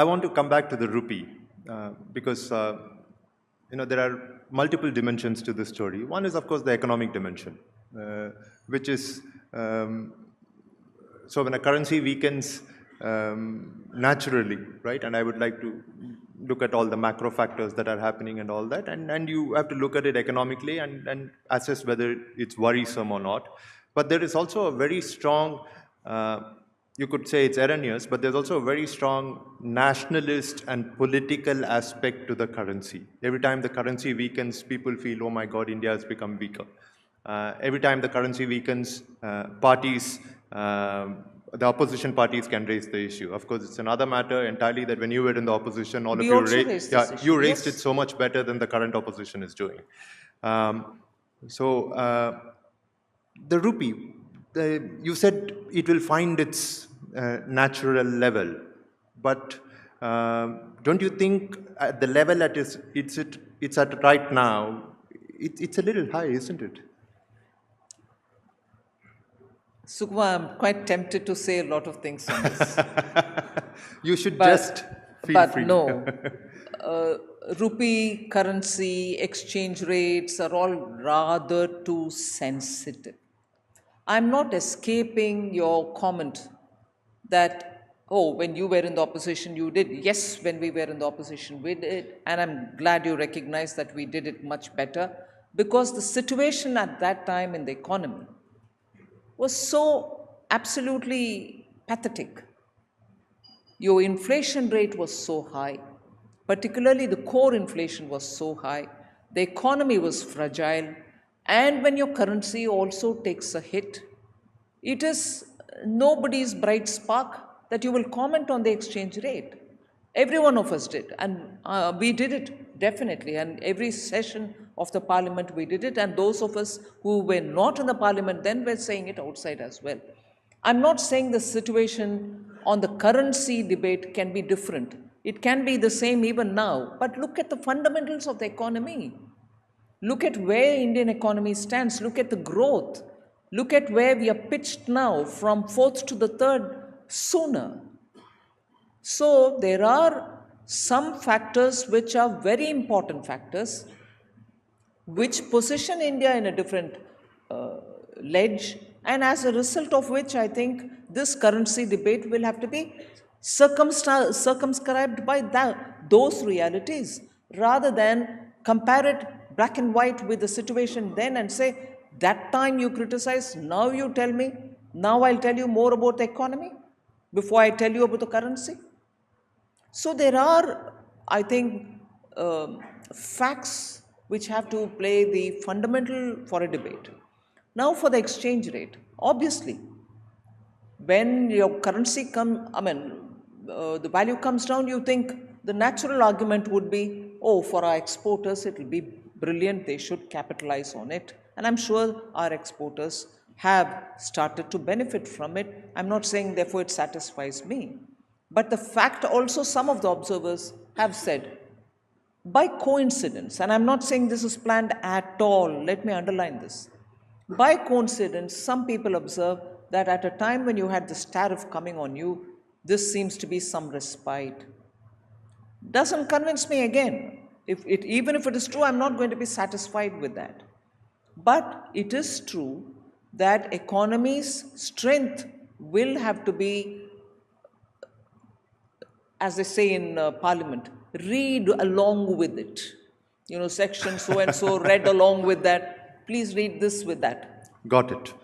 I want to come back to the rupee because there are multiple dimensions to this story. One is, of course, the economic dimension, which is so when a currency weakens naturally, right? And I would like to look at all the macro factors that are happening and all that, and you have to look at it economically and assess whether it's worrisome or not. But there is also a very strong, you could say it's erroneous, but there's also a very strong nationalist and political aspect to the currency. Every time the currency weakens, people feel, oh my God, India has become weaker. Every time the currency weakens, parties, the opposition parties can raise the issue. Of course, it's another matter entirely that when you were in the opposition, all of you raised it so much better than the current opposition is doing. The rupee, you said it will find its natural level, but don't you think at the level that it's at right now, it's a little high, isn't it? Sukhma, I'm quite tempted to say a lot of things on this. You should just feel free. But no, rupee, currency, exchange rates are all rather too sensitive. I'm not escaping your comment that, oh, when you were in the opposition, you did. Yes, when we were in the opposition, we did. And I'm glad you recognize that we did it much better, because the situation at that time in the economy was so absolutely pathetic. Your inflation rate was so high, particularly the core inflation was so high, the economy was fragile, and when your currency also takes a hit, it is nobody's bright spark that you will comment on the exchange rate. Every one of us did, and we did it, definitely, and every session of the parliament we did it, and those of us who were not in the parliament then were saying it outside as well. I'm not saying the situation on the currency debate can be different. It can be the same even now, but look at the fundamentals of the economy. Look at where Indian economy stands. Look at the growth. Look at where we are pitched now, from fourth to the third sooner. So there are some factors which are very important factors, which position India in a different ledge, and as a result of which I think this currency debate will have to be circumscribed by those realities, rather than compare it black and white with the situation then and say, that time you criticized, now you tell me, now I'll tell you more about the economy before I tell you about the currency. So there are, I think, facts which have to play the fundamental for a debate. Now for the exchange rate, obviously, when your currency the value comes down, you think the natural argument would be, oh, for our exporters, it will be brilliant, they should capitalize on it. And I'm sure our exporters have started to benefit from it. I'm not saying, therefore, it satisfies me. But the fact also, some of the observers have said, by coincidence, and I'm not saying this is planned at all, let me underline this. By coincidence, some people observe that at a time when you had this tariff coming on you, this seems to be some respite. Doesn't convince me again. Even if it is true, I'm not going to be satisfied with that. But it is true that economy's strength will have to be, as they say in Parliament, read along with it. Section so and so read along with that. Please read this with that. Got it.